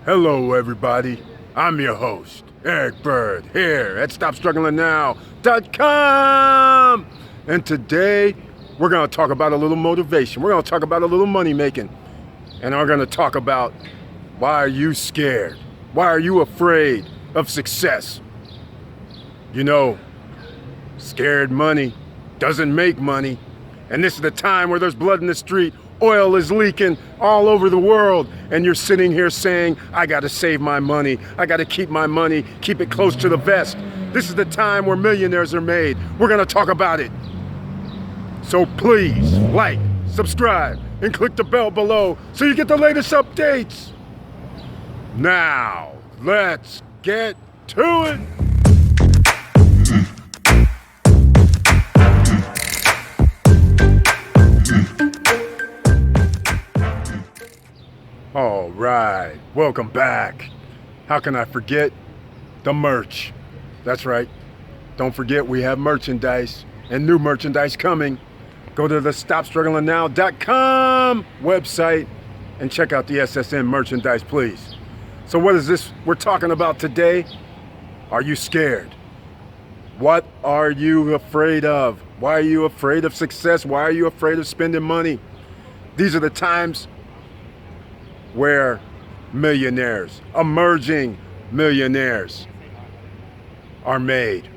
Hello, everybody. I'm your host, Eric Bird, here at StopStrugglingNow.com. And today, we're going to talk about a little motivation. We're going to talk about a little money making. And we're going to talk about why are you scared? Why are you afraid of success? You know, scared money doesn't make money. And this is the time where there's blood in the street. Oil is leaking all over the world, and you're sitting here saying, I gotta save my money. I gotta keep my money, keep it close to the vest. This is the time where millionaires are made. We're gonna talk about it. So please like, subscribe, and click the bell below so you get the latest updates. Now, let's get to it. All right, welcome back. How can I forget the merch? That's right. Don't forget we have merchandise and new merchandise coming. Go to the StopStrugglingNow.com website and check out the SSN merchandise, please. So what is this we're talking about today? Are you scared? What are you afraid of? Why are you afraid of success? Why are you afraid of spending money? These are the times where millionaires, emerging millionaires, are made.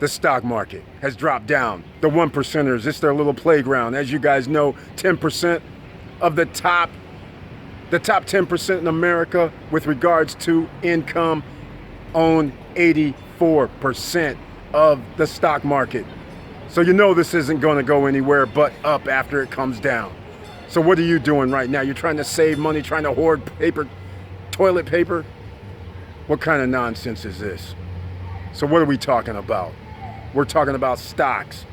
The stock market has dropped down. The one percenters, it's their little playground. As you guys know, 10% of the top 10% in America with regards to income own 84% of the stock market. So you know this isn't going to go anywhere but up after it comes down. So what are you doing right now? You're trying to save money, trying to hoard paper, toilet paper? What kind of nonsense is this? So what are we talking about? We're talking about stocks.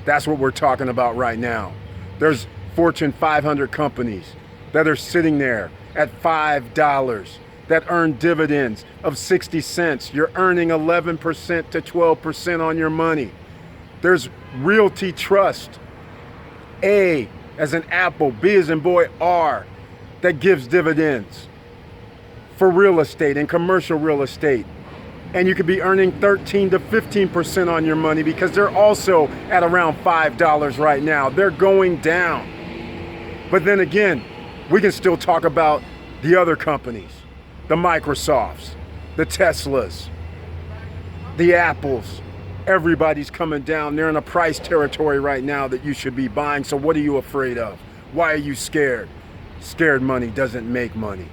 That's what we're talking about right now. There's Fortune 500 companies that are sitting there at $5 that earn dividends of 60 cents. You're earning 11% to 12% on your money. There's Realty Trust, A as in Apple, B as in boy, R, that gives dividends for real estate and commercial real estate. And you could be earning 13 to 15% on your money because they're also at around $5 right now. They're going down. But then again, we can still talk about the other companies, the Microsofts, the Teslas, the Apples. Everybody's coming down. They're in a price territory right now that you should be buying. So what are you afraid of? Why are you scared? Scared money doesn't make money.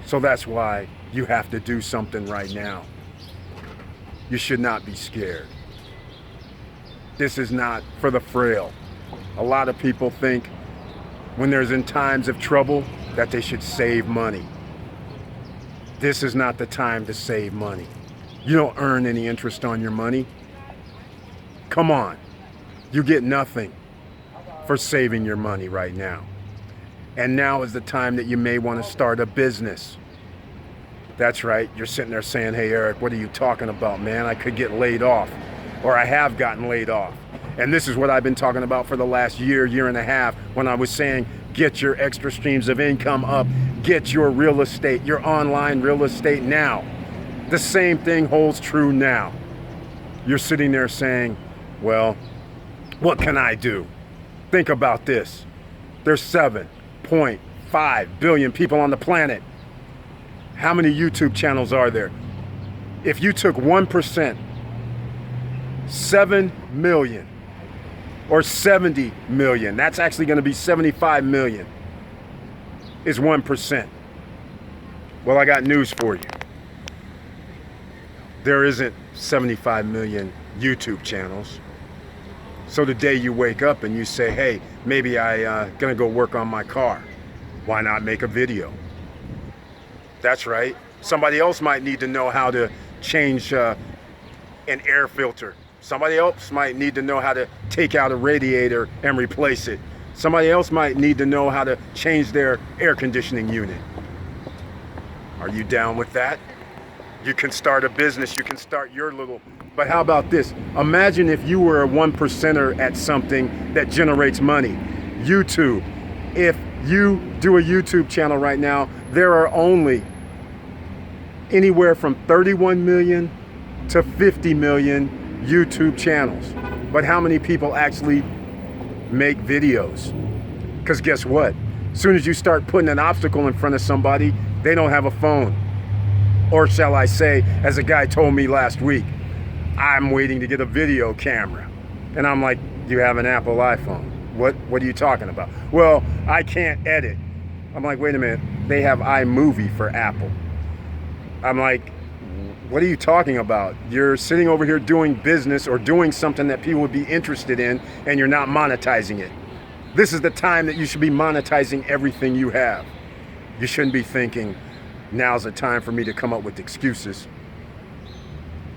So that's why you have to do something right now. You should not be scared. This is not for the frail. A lot of people think when there's in times of trouble that they should save money. This is not the time to save money. You don't earn any interest on your money. Come on, you get nothing for saving your money right now. And now is the time that you may want to start a business. That's right, you're sitting there saying, hey Eric, what are you talking about, man? I could get laid off, or I have gotten laid off. And this is what I've been talking about for the last year and a half, when I was saying, get your extra streams of income up, get your real estate, your online real estate now. The same thing holds true now. You're sitting there saying, well, what can I do? Think about this. There's 7.5 billion people on the planet. How many YouTube channels are there? If you took 1%, 7 million or 70 million, that's actually going to be 75 million, is 1%. Well, I got news for you. There isn't 75 million YouTube channels. So the day you wake up and you say, hey, maybe I'm gonna go work on my car, why not make a video? That's right. Somebody else might need to know how to change an air filter. Somebody else might need to know how to take out a radiator and replace it. Somebody else might need to know how to change their air conditioning unit. Are you down with that? You can start a business, you can start your little, but how about this? Imagine if you were a 1%er at something that generates money. YouTube. If You do a YouTube channel right now, there are only anywhere from 31 million to 50 million YouTube channels. But how many people actually make videos? Because guess what? As soon as you start putting an obstacle in front of somebody, they don't have a phone. Or shall I say, as a guy told me last week, I'm waiting to get a video camera. And I'm like, you have an Apple iPhone. What are you talking about? Well, I can't edit. I'm like, wait a minute, they have iMovie for Apple. I'm like, what are you talking about? You're sitting over here doing business or doing something that people would be interested in, and you're not monetizing it. This is the time that you should be monetizing everything you have. You shouldn't be thinking, now's the time for me to come up with excuses.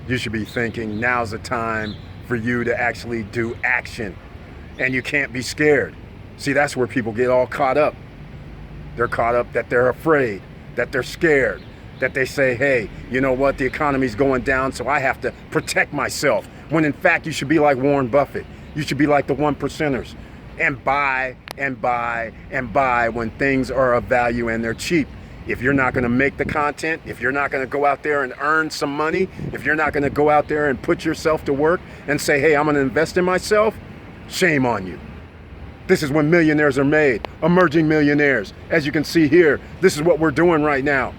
You should be thinking, now's the time for you to actually do action. And you can't be scared. See, that's where people get all caught up. They're caught up that they're afraid, that they're scared, that they say, hey, you know what, the economy's going down, so I have to protect myself. When in fact, you should be like Warren Buffett. You should be like the 1%ers and buy and buy and buy when things are of value and they're cheap. If you're not gonna make the content, if you're not gonna go out there and earn some money, if you're not gonna go out there and put yourself to work and say, hey, I'm gonna invest in myself, shame on you. This is when millionaires are made, emerging millionaires. As you can see here, this is what we're doing right now.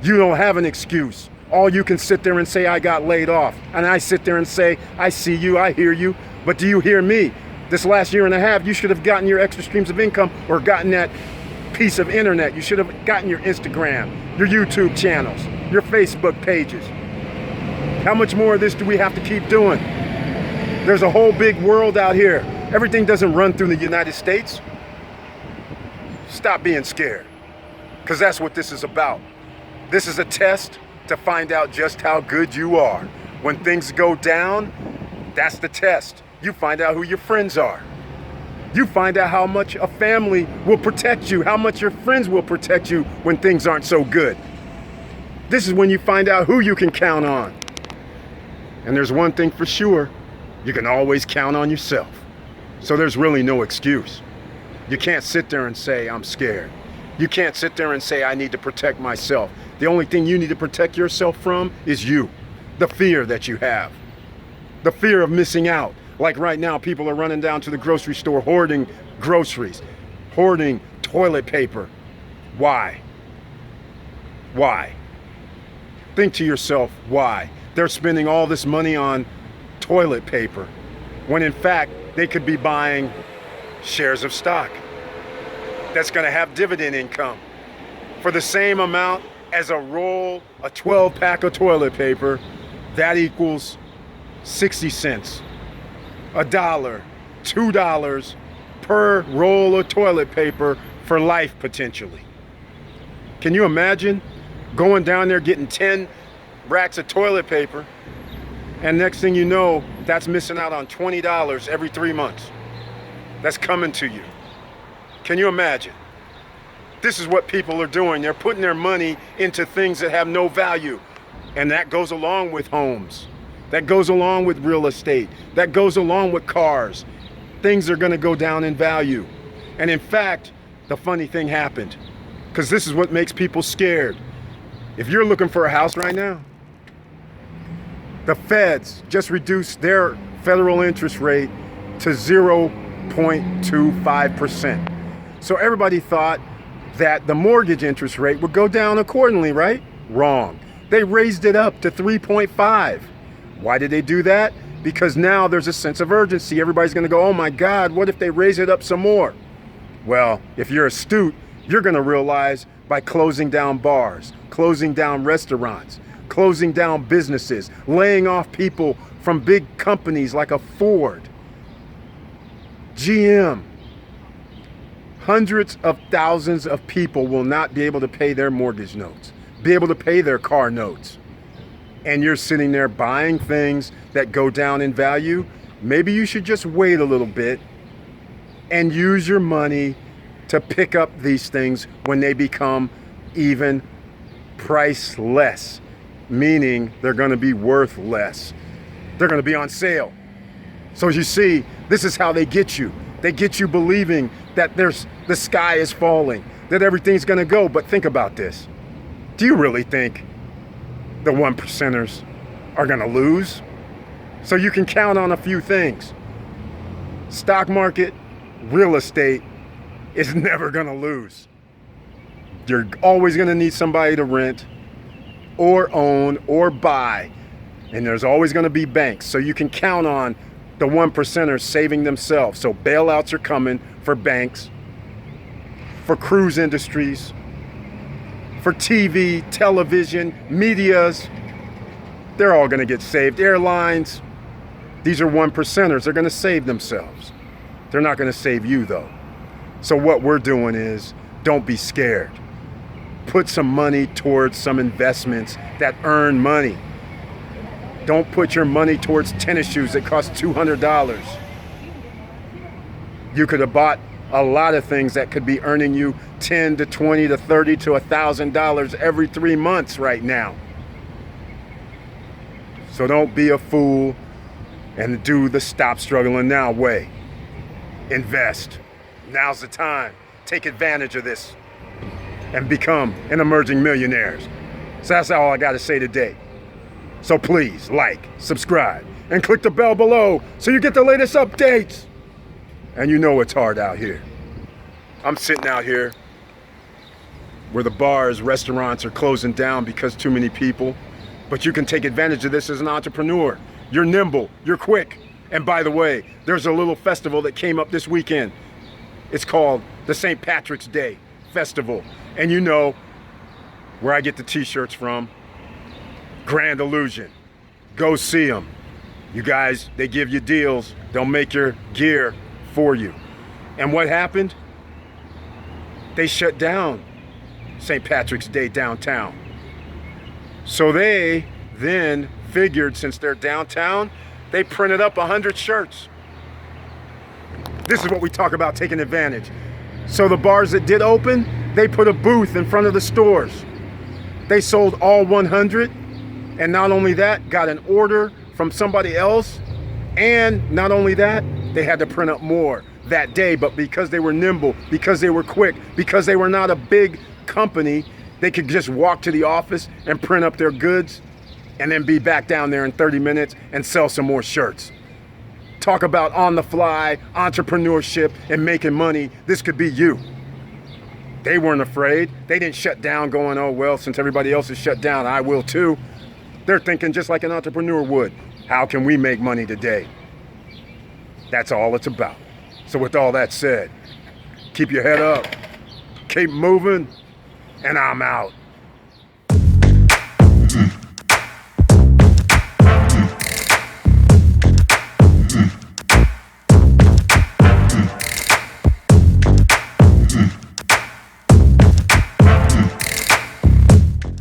You don't have an excuse. All you can sit there and say, I got laid off. And I sit there and say, I see you, I hear you, but do you hear me? This last year and a half, you should have gotten your extra streams of income or gotten that piece of internet. You should have gotten your Instagram, your YouTube channels, your Facebook pages. How much more of this do we have to keep doing? There's a whole big world out here. Everything doesn't run through the United States. Stop being scared, because that's what this is about. This is a test to find out just how good you are. When things go down, that's the test. You find out who your friends are. You find out how much a family will protect you, how much your friends will protect you when things aren't so good. This is when you find out who you can count on. And there's one thing for sure, you can always count on yourself. So there's really no excuse. You can't sit there and say, I'm scared. You can't sit there and say, I need to protect myself. The only thing you need to protect yourself from is you. The fear that you have. The fear of missing out. Like right now, people are running down to the grocery store hoarding groceries, hoarding toilet paper. Why? Why? Think to yourself, why? They're spending all this money on toilet paper when in fact they could be buying shares of stock that's going to have dividend income for the same amount as a 12-pack of toilet paper. That equals 60 cents, $1, $2 per roll of toilet paper for life potentially. Can you imagine going down there getting 10 racks of toilet paper, and next thing you know, that's missing out on $20 every 3 months. That's coming to you. Can you imagine? This is what people are doing. They're putting their money into things that have no value. And that goes along with homes. That goes along with real estate. That goes along with cars. Things are gonna go down in value. And in fact, the funny thing happened, because this is what makes people scared. If you're looking for a house right now, the feds just reduced their federal interest rate to 0.25%. So everybody thought that the mortgage interest rate would go down accordingly, right? Wrong. They raised it up to 3.5. Why did they do that? Because now there's a sense of urgency. Everybody's gonna go, oh my God, what if they raise it up some more? Well, if you're astute, you're gonna realize by closing down bars, closing down restaurants, closing down businesses, laying off people from big companies like a Ford, GM. Hundreds of thousands of people will not be able to pay their mortgage notes, be able to pay their car notes. And you're sitting there buying things that go down in value. Maybe you should just wait a little bit and use your money to pick up these things when they become even priceless. Meaning they're going to be worth less. They're going to be on sale. So as you see, this is how they get you. They get you believing that there's the sky is falling, that everything's gonna go. But think about this. Do you really think the 1%ers are gonna lose? So you can count on a few things. Stock market, real estate is never gonna lose. You're always gonna need somebody to rent or own or buy. And there's always gonna be banks. So you can count on the 1%ers saving themselves. So bailouts are coming for banks, for cruise industries, for TV, television, medias. They're all gonna get saved. Airlines, these are 1%ers. They're gonna save themselves. They're not gonna save you though. So what we're doing is, don't be scared. Put some money towards some investments that earn money. Don't put your money towards tennis shoes that cost $200. You could have bought a lot of things that could be earning you $10 to $20 to $30 to $1,000 every 3 months right now. So don't be a fool and do the stop struggling now way. Invest. Now's the time. Take advantage of this and become an emerging millionaires. So that's all I got to say today. So please like, subscribe, and click the bell below so you get the latest updates. And you know it's hard out here. I'm sitting out here where the bars, restaurants are closing down because too many people. But you can take advantage of this as an entrepreneur. You're nimble, you're quick. And by the way, there's a little festival that came up this weekend. It's called the St. Patrick's Day Festival. And you know where I get the t-shirts from. Grand Illusion. Go see them. You guys, they give you deals. They'll make your gear for you. And what happened? They shut down St. Patrick's Day downtown. So they then figured, since they're downtown, they printed up 100 shirts. This is what we talk about taking advantage. So the bars that did open, they put a booth in front of the stores. They sold all 100, and not only that, got an order from somebody else, and not only that, they had to print up more that day. But because they were nimble, because they were quick, because they were not a big company, they could just walk to the office and print up their goods and then be back down there in 30 minutes and sell some more shirts. Talk about on the fly, entrepreneurship, and making money. This could be you. They weren't afraid. They didn't shut down going, oh, well, since everybody else is shut down, I will too. They're thinking just like an entrepreneur would. How can we make money today? That's all it's about. So with all that said, keep your head up, keep moving, and I'm out.